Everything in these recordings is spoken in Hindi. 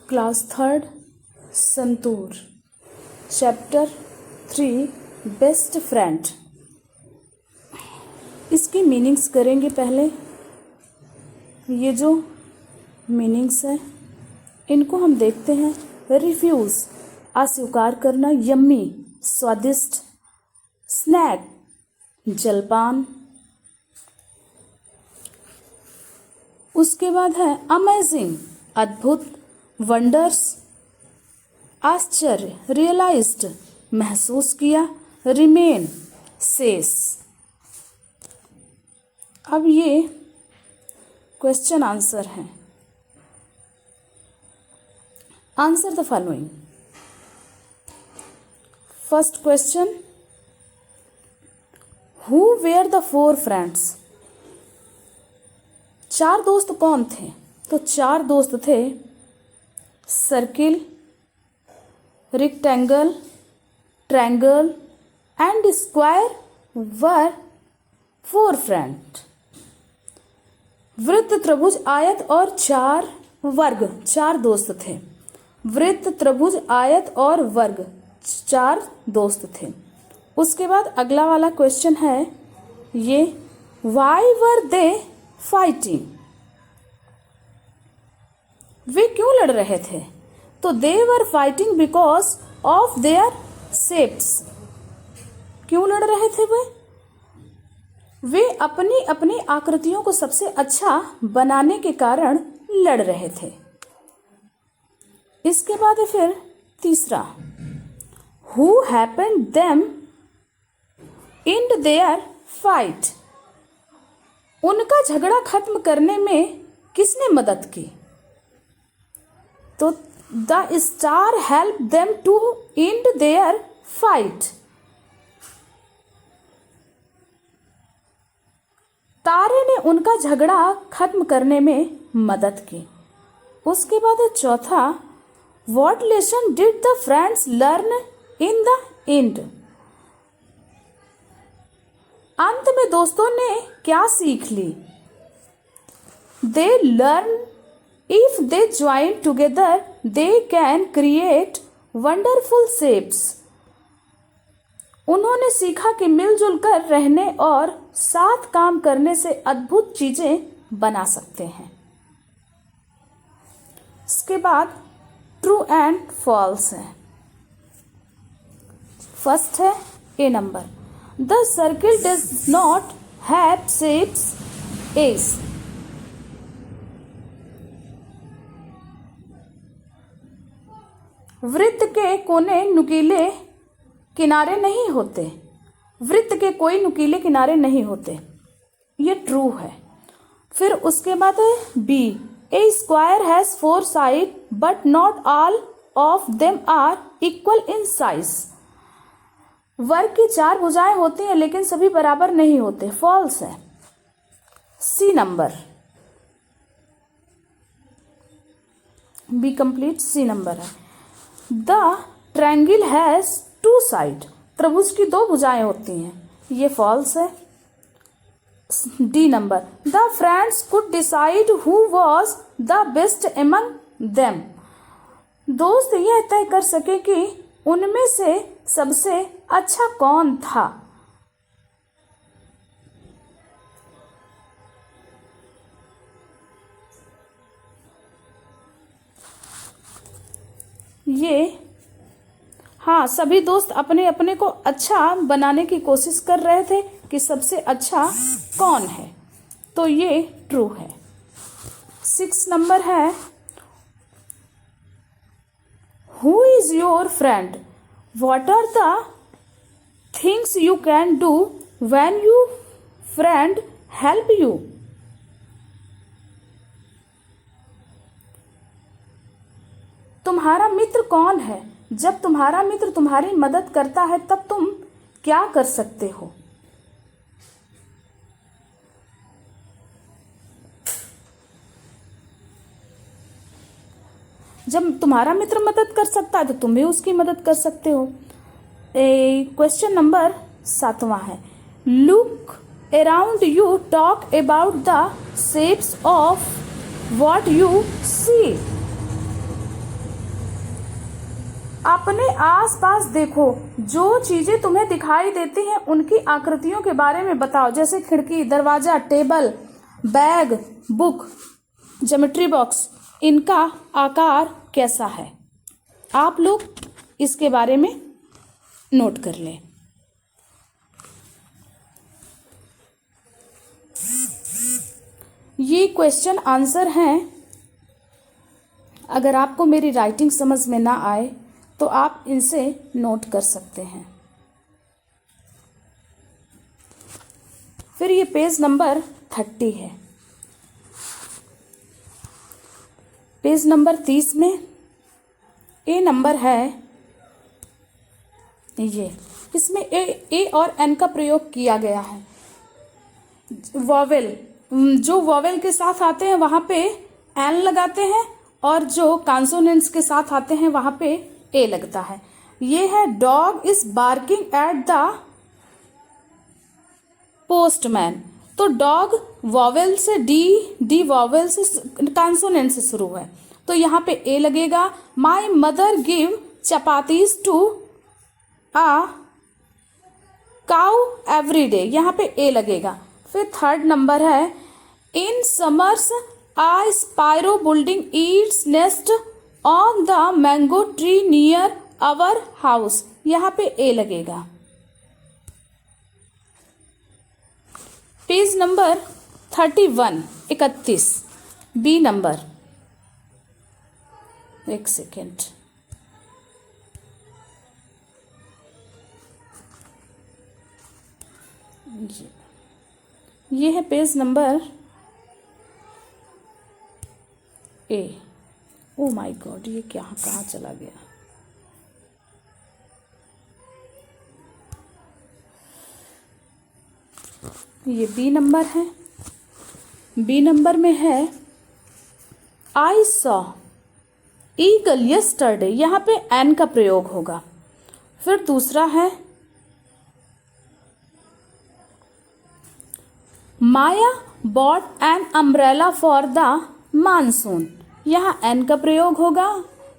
Class third santoor chapter 3 best friend. इसकी मीनिंग्स करेंगे। पहले ये जो मीनिंग्स हैं इनको हम देखते हैं। रिफ्यूज़ अस्वीकार करना, यम्मी स्वादिष्ट, स्नैक जलपान, उसके बाद है अमेजिंग अद्भुत, वंडर्स आश्चर्य, रियलाइज्ड महसूस किया, रिमेन शेष। अब ये क्वेश्चन आंसर हैं। Answer the following. First question, who were the 4 friends. 4 दोस्त कौन थे? तो 4 दोस्त थे circle, rectangle, triangle and square were 4 friend. वृत्त, त्रिभुज, आयत और 4 वर्ग 4 दोस्त थे। वृत्त, त्रिभुज, आयत और वर्ग 4 दोस्त थे। उसके बाद अगला वाला क्वेश्चन है ये, वाई वर दे फाइटिंग। वे क्यों लड़ रहे थे? तो they were fighting because of their shapes. क्यों लड़ रहे थे वे अपनी अपनी आकृतियों को सबसे अच्छा बनाने के कारण लड़ रहे थे। इसके बाद है फिर तीसरा, who happened them in their fight. उनका झगड़ा खत्म करने में किसने मदद की? तो the star help them to end their fight. तारे ने उनका झगड़ा खत्म करने में मदद की। उसके बाद चौथा, what lesson did the friends learn in the end. अंत में दोस्तों ने क्या सीख ली? They learn if they join together they can create wonderful shapes. उन्होंने सीखा कि मिलजुल कर रहने और साथ काम करने से अद्भुत चीजें बना सकते हैं। इसके बाद ट्रू एंड फॉल्स है। फर्स्ट है A number, the circle does not have shapes एस। वृत्त के कोने नुकीले किनारे नहीं होते। वृत्त के कोई नुकीले किनारे नहीं होते, ये ट्रू है। फिर उसके बाद है B, a square has 4 side but not all of them are equal in size. वर्ग की 4 भुजाएं होती हैं लेकिन सभी बराबर नहीं होते, फॉल्स है। C number, B complete C number है। The triangle has 2 side. त्रिभुज की 2 भुजाएं होती हैं, ये फॉल्स है। D number, the friends could decide who was the best among them. दोस्त यह तय कर सके कि उनमें से सबसे अच्छा कौन था। ये हाँ, सभी दोस्त अपने अपने को अच्छा बनाने की कोशिश कर रहे थे कि सबसे अच्छा कौन है, तो ये ट्रू है। 6 नंबर है, who is your friend, what are the things you can do when you friend help you. तुम्हारा मित्र कौन है? जब तुम्हारा मित्र तुम्हारी मदद करता है तब तुम क्या कर सकते हो? जब तुम्हारा मित्र मदद कर सकता है तो तुम भी उसकी मदद कर सकते हो। क्वेश्चन नंबर 7वां है, look around you talk about the shapes of what you see. अपने आसपास देखो, जो चीजें तुम्हें दिखाई देती हैं उनकी आकृतियों के बारे में बताओ, जैसे खिड़की, दरवाजा, table, bag, book, geometry box, इनका आकार कैसा है। आप लोग इसके बारे में नोट कर लें। ये क्वेश्चन आंसर हैं। अगर आपको मेरी राइटिंग समझ में ना आए तो आप इनसे नोट कर सकते हैं। फिर ये पेज नंबर 30 है। पेज नंबर 30 में ए नंबर है ये, इसमें ए और एन का प्रयोग किया गया है। वॉवेल, जो वॉवेल के साथ आते हैं वहां पे एन लगाते हैं, और जो कॉन्सोनेंट्स के साथ आते हैं वहां पे ए लगता है। ये है dog is barking at the postman. तो डॉग वॉवेल से डी वॉवेल से कॉन्सोनेंट से शुरू है, तो यहाँ पे ए लगेगा। My mother give chapatis to a cow every day, यहाँ पे ए लगेगा। फिर थर्ड नंबर है in summers a sparrow building its nest on the mango tree near our house, यहाँ पे ए लगेगा। पेज नंबर 31 बी नंबर, एक सेकेंड, ये है page number A. Oh my God, ये क्या कहाँ चला गया। ये बी नंबर है। बी नंबर में है आई सॉ ईगल यस्टरडे, यहाँ पे एन का प्रयोग होगा। फिर दूसरा है Maya bought an umbrella for the monsoon, यहाँ एन का प्रयोग होगा,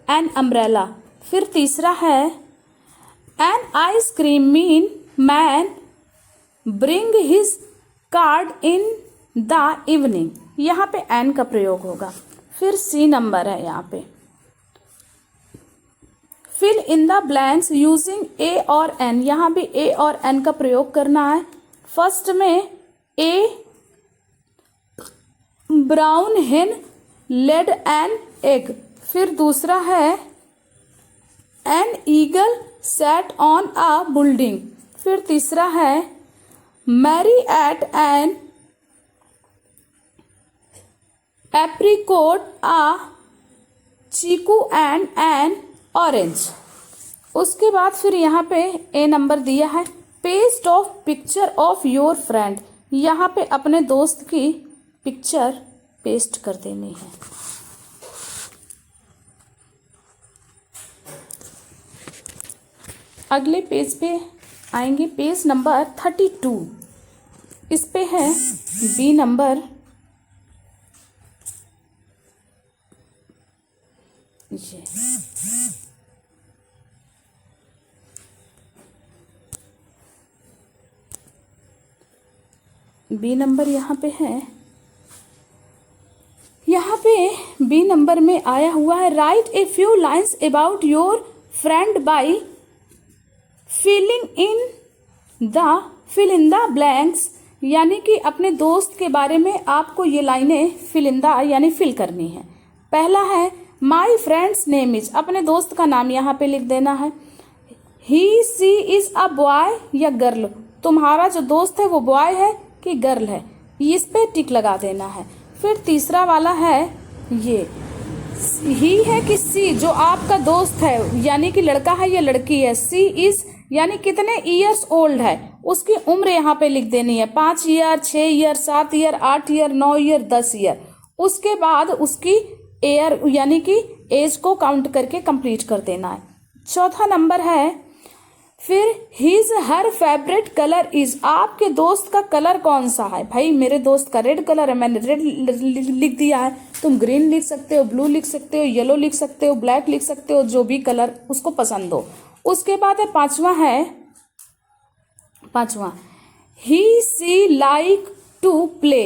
एन अम्ब्रेला। फिर तीसरा है an ice cream mean man bring his card in the evening, यहाँ पे एन का प्रयोग होगा। फिर सी नंबर है, यहाँ पे fill in the blanks using a और एन, यहाँ भी ए और एन का प्रयोग करना है। फर्स्ट में a brown hen laid an egg, फिर दूसरा है an eagle sat on a building, फिर तीसरा है Mary ate an apricot a chiku and an orange. उसके बाद फिर यहाँ पे ए नंबर दिया है paste of picture of your friend, यहाँ पे अपने दोस्त की पिक्चर पेस्ट कर देनी है। अगले पेज पे आएंगे, पेज नंबर 32, इस पे है बी नंबर। ये बी नंबर यहाँ पे है। यहाँ पे बी नंबर में आया हुआ है write a few lines about your friend by fill in the blanks, यानी कि अपने दोस्त के बारे में आपको ये लाइनें फिल इन द यानी फिल करनी है। पहला है माई फ्रेंड्स नेम इज, अपने दोस्त का नाम यहाँ पे लिख देना है। ही सी इज अ बॉय या गर्ल, तुम्हारा जो दोस्त है वो बॉय है कि गर्ल है, इस पे टिक लगा देना है। फिर तीसरा वाला है ये ही है कि सी, जो आपका दोस्त है यानी कि लड़का है या लड़की है। सी इज यानी कितने ईयर्स ओल्ड है, उसकी उम्र यहाँ पे लिख देनी है, 5 year, 6 year, 7 year, 8 year, 9 year, 10 year. उसके बाद उसकी ईयर यानी कि एज को काउंट करके कंप्लीट कर देना है। चौथा नंबर है फिर his her favourite colour is, आपके दोस्त का कलर कौन सा है? भाई मेरे दोस्त का रेड कलर है, मैंने रेड लिख दिया है। तुम ग्रीन लिख सकते हो, ब्लू लिख सकते हो, येलो लिख सकते हो, ब्लैक लिख सकते हो, जो भी कलर उसको पसंद हो। उसके बाद है पांचवा ही सी लाइक टू प्ले,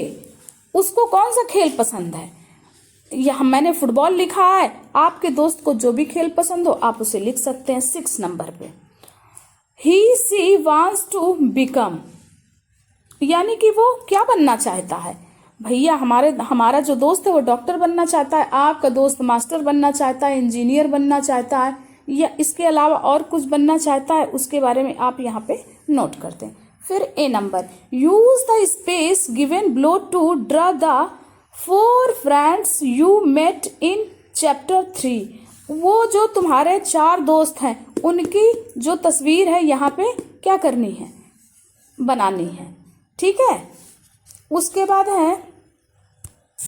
उसको कौन सा खेल पसंद है? यहाँ मैंने फुटबॉल लिखा है, आपके दोस्त को जो भी खेल पसंद हो आप उसे लिख सकते हैं 6 नंबर पे। ही सी वांट्स टू बिकम, यानी कि वो क्या बनना चाहता है? भैया हमारा जो दोस्त है वो डॉक्टर बनना चाहता है, आपका दोस्त मास्टर बनना चाहता है, इंजीनियर बनना चाहता है, या इसके अलावा और कुछ बनना चाहता है, उसके बारे में आप यहाँ पे नोट करते हैं। फिर A number, use the space given below to draw the 4 friends you met in chapter 3, वो जो तुम्हारे 4 दोस्त हैं उनकी जो तस्वीर है यहाँ पे क्या करनी है? बनानी है। ठीक है। उसके बाद है